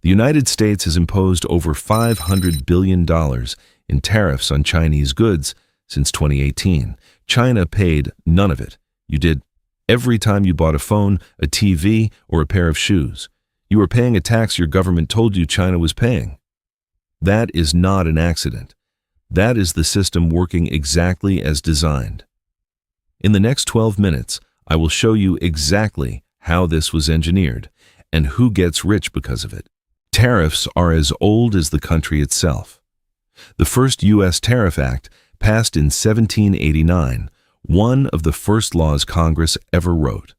The United States has imposed over $500 billion in tariffs on Chinese goods since 2018. China paid none of it. You did. Every time you bought a phone, a TV, or a pair of shoes, you were paying a tax your government told you China was paying. That is not an accident. That is the system working exactly as designed. In the next 12 minutes, I will show you exactly how this was engineered and who gets rich because of it. Tariffs are as old as the country itself. The first U.S. Tariff Act, passed in 1789, one of the first laws Congress ever wrote.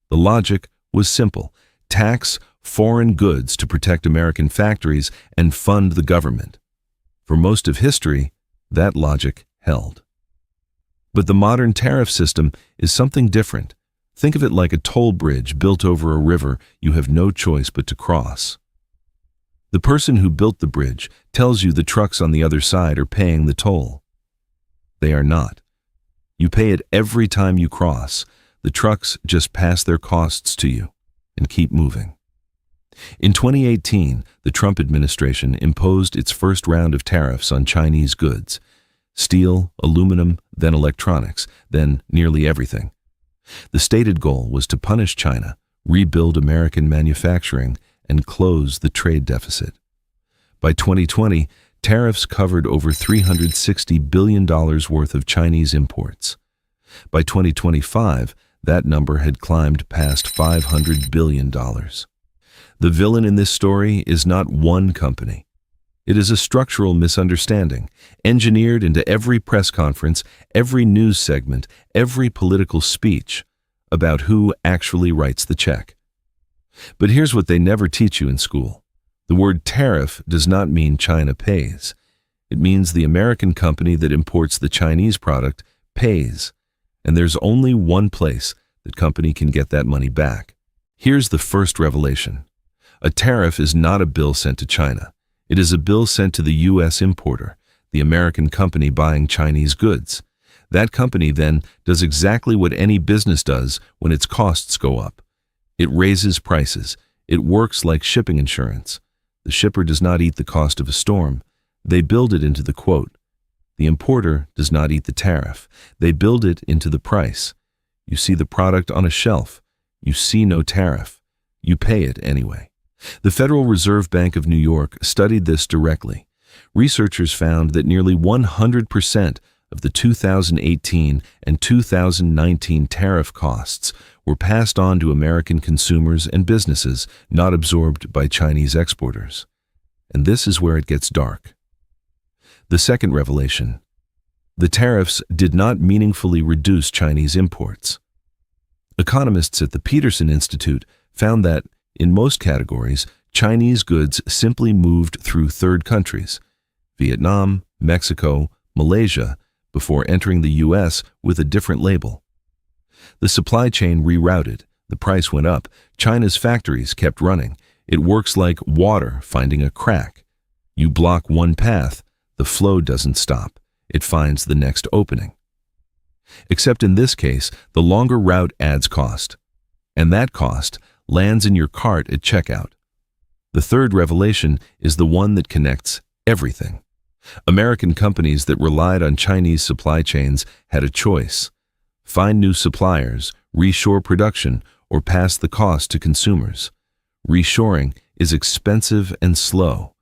The logic was simple: tax foreign goods to protect American factories and fund the government. For most of history, that logic held. But the modern tariff system is something different. Think of it like a toll bridge built over a river you have no choice but to cross. The person who built the bridge tells you the trucks on the other side are paying the toll. They are not. You pay it every time you cross. The trucks just pass their costs to you and keep moving. In 2018, the Trump administration imposed its first round of tariffs on Chinese goods: steel, aluminum, then electronics, then nearly everything. The stated goal was to punish China, rebuild American manufacturing, and close the trade deficit. By 2020, tariffs covered over $360 billion worth of Chinese imports. By 2025, that number had climbed past $500 billion. The villain in this story is not one company. It is a structural misunderstanding, engineered into every press conference, every news segment, every political speech, about who actually writes the check. But here's what they never teach you in school. The word tariff does not mean China pays. It means the American company that imports the Chinese product pays, and there's only one place that company can get that money back. Here's the first revelation. A tariff is not a bill sent to China. It is a bill sent to the U.S. importer, the American company buying Chinese goods. That company then does exactly what any business does when its costs go up. It raises prices. It works like shipping insurance. The shipper does not eat the cost of a storm. They build it into the quote. The importer does not eat the tariff. They build it into the price. You see the product on a shelf. You see no tariff. You pay it anyway. The Federal Reserve Bank of New York studied this directly. Researchers found that nearly 100% of the 2018 and 2019 tariff costs were passed on to American consumers and businesses, not absorbed by Chinese exporters. And this is where it gets dark. The second revelation: the tariffs did not meaningfully reduce Chinese imports. Economists at the Peterson Institute found that, in most categories, Chinese goods simply moved through third countries, Vietnam, Mexico, Malaysia, before entering the U.S. with a different label. The supply chain rerouted, the price went up, China's factories kept running. It works like water finding a crack. You block one path, the flow doesn't stop. It finds the next opening. Except in this case, the longer route adds cost, and that cost lands in your cart at checkout. The third revelation is the one that connects everything. American companies that relied on Chinese supply chains had a choice: find new suppliers, reshore production, or pass the cost to consumers. Reshoring is expensive and slow.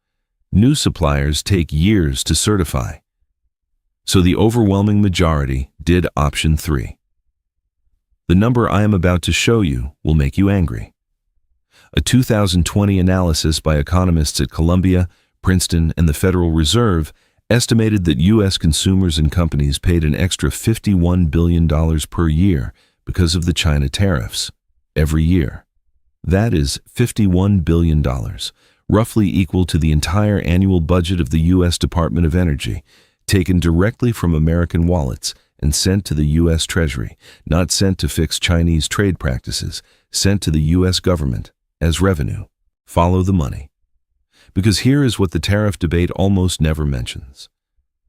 New suppliers take years to certify. So the overwhelming majority did option 3. The number I am about to show you will make you angry. A 2020 analysis by economists at Columbia, Princeton, and the Federal Reserve estimated that U.S. consumers and companies paid an extra $51 billion per year because of the China tariffs, every year. That is $51 billion, roughly equal to the entire annual budget of the U.S. Department of Energy, taken directly from American wallets and sent to the U.S. Treasury, not sent to fix Chinese trade practices, sent to the U.S. government as revenue. Follow the money. Because here is what the tariff debate almost never mentions.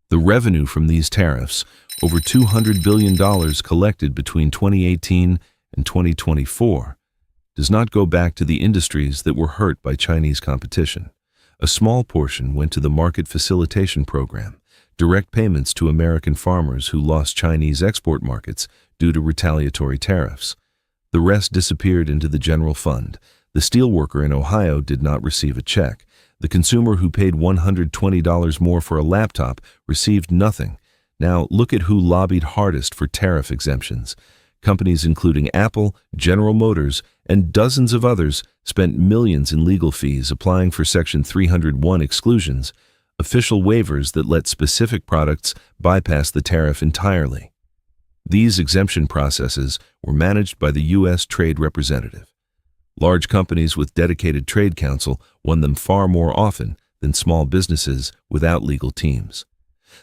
The revenue from these tariffs, over $200 billion collected between 2018 and 2024, does not go back to the industries that were hurt by Chinese competition. A small portion went to the Market Facilitation Program, direct payments to American farmers who lost Chinese export markets due to retaliatory tariffs. The rest disappeared into the general fund. The steelworker in Ohio did not receive a check. The consumer who paid $120 more for a laptop received nothing. Now, look at who lobbied hardest for tariff exemptions. Companies including Apple, General Motors, and dozens of others spent millions in legal fees applying for Section 301 exclusions, official waivers that let specific products bypass the tariff entirely. These exemption processes were managed by the U.S. Trade Representative. Large companies with dedicated trade counsel won them far more often than small businesses without legal teams.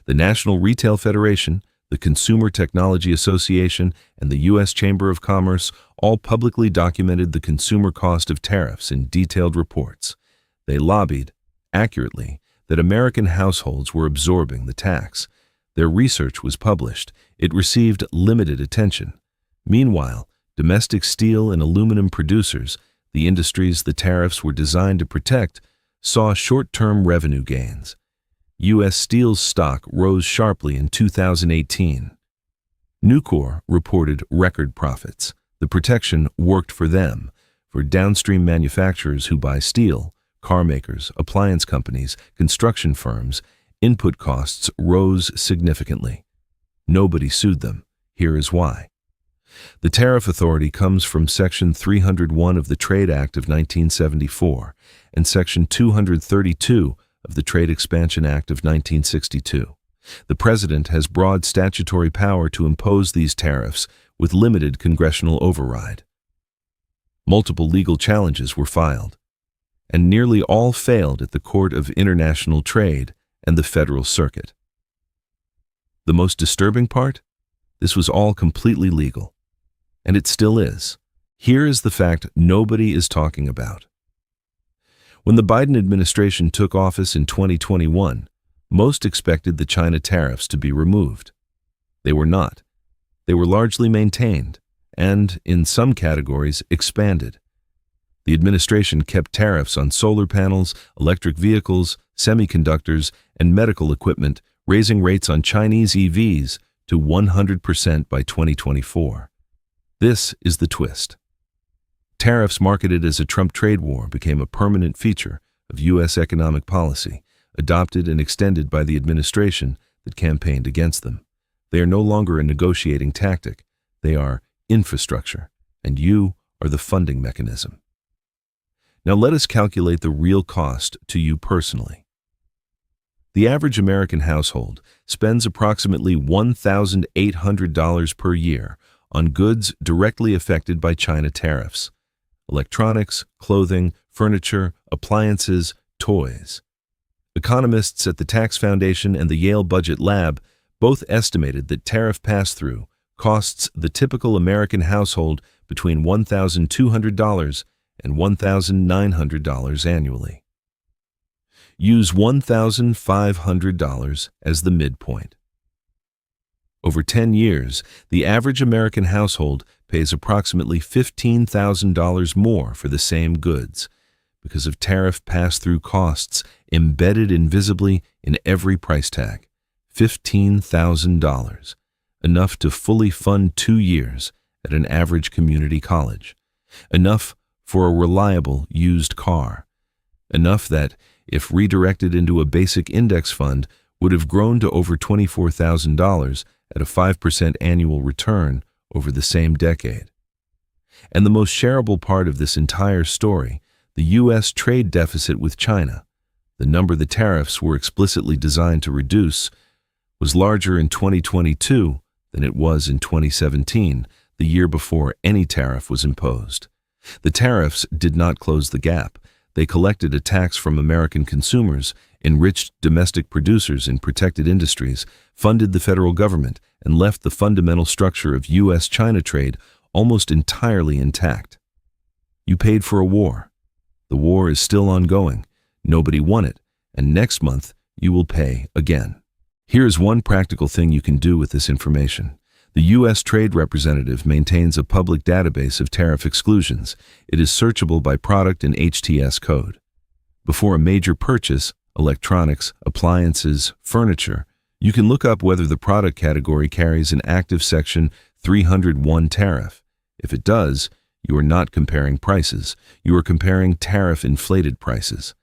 The National Retail Federation, the Consumer Technology Association, and the U.S. Chamber of Commerce all publicly documented the consumer cost of tariffs in detailed reports. They lobbied, accurately, that American households were absorbing the tax. Their research was published. It received limited attention. Meanwhile, domestic steel and aluminum producers, the industries the tariffs were designed to protect, saw short-term revenue gains. U.S. Steel's stock rose sharply in 2018. Nucor reported record profits. The protection worked for them. For downstream manufacturers who buy steel, car makers, appliance companies, construction firms, input costs rose significantly. Nobody sued them. Here is why. The tariff authority comes from Section 301 of the Trade Act of 1974 and Section 232 of the Trade Expansion Act of 1962. The President has broad statutory power to impose these tariffs with limited congressional override. Multiple legal challenges were filed, and nearly all failed at the Court of International Trade and the Federal Circuit. The most disturbing part? This was all completely legal, and it still is. Here is the fact nobody is talking about. When the Biden administration took office in 2021, most expected the China tariffs to be removed. They were not. They were largely maintained and, in some categories, expanded. The administration kept tariffs on solar panels, electric vehicles, semiconductors, and medical equipment, raising rates on Chinese EVs to 100% by 2024. This is the twist. Tariffs marketed as a Trump trade war became a permanent feature of U.S. economic policy, adopted and extended by the administration that campaigned against them. They are no longer a negotiating tactic. They are infrastructure, and you are the funding mechanism. Now let us calculate the real cost to you personally. The average American household spends approximately $1,800 per year on goods directly affected by China tariffs: electronics, clothing, furniture, appliances, toys. Economists at the Tax Foundation and the Yale Budget Lab both estimated that tariff pass-through costs the typical American household between $1,200 and $1,900 annually. Use $1,500 as the midpoint. Over 10 years, the average American household pays approximately $15,000 more for the same goods because of tariff pass-through costs embedded invisibly in every price tag. $15,000, enough to fully fund 2 years at an average community college, enough for a reliable used car, enough that, if redirected into a basic index fund, would have grown to over $24,000 at a 5% annual return over the same decade. And the most shareable part of this entire story, the U.S. trade deficit with China, the number the tariffs were explicitly designed to reduce, was larger in 2022 than it was in 2017, the year before any tariff was imposed. The tariffs did not close the gap. They collected a tax from American consumers, enriched domestic producers in protected industries, funded the federal government, and left the fundamental structure of U.S.-China trade almost entirely intact. You paid for a war. The war is still ongoing. Nobody won it, and next month you will pay again. Here is one practical thing you can do with this information. The U.S. Trade Representative maintains a public database of tariff exclusions. It is searchable by product and HTS code. Before a major purchase, electronics, appliances, furniture, you can look up whether the product category carries an active Section 301 tariff. If it does, you are not comparing prices. You are comparing tariff-inflated prices.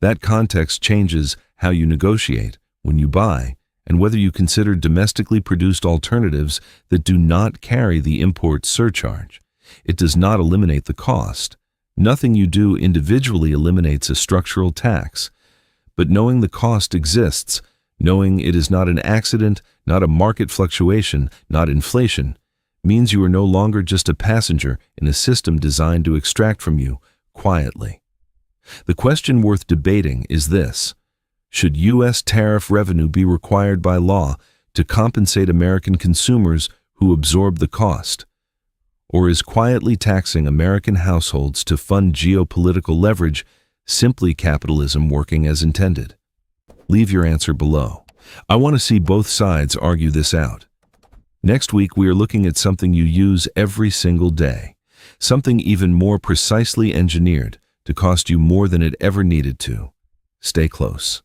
That context changes how you negotiate when you buy and whether you consider domestically produced alternatives that do not carry the import surcharge. It does not eliminate the cost. Nothing you do individually eliminates a structural tax. But knowing the cost exists, knowing it is not an accident, not a market fluctuation, not inflation, means you are no longer just a passenger in a system designed to extract from you quietly. The question worth debating is this: should U.S. tariff revenue be required by law to compensate American consumers who absorb the cost? Or is quietly taxing American households to fund geopolitical leverage simply capitalism working as intended? Leave your answer below. I want to see both sides argue this out. Next week, we are looking at something you use every single day, something even more precisely engineered to cost you more than it ever needed to. Stay close.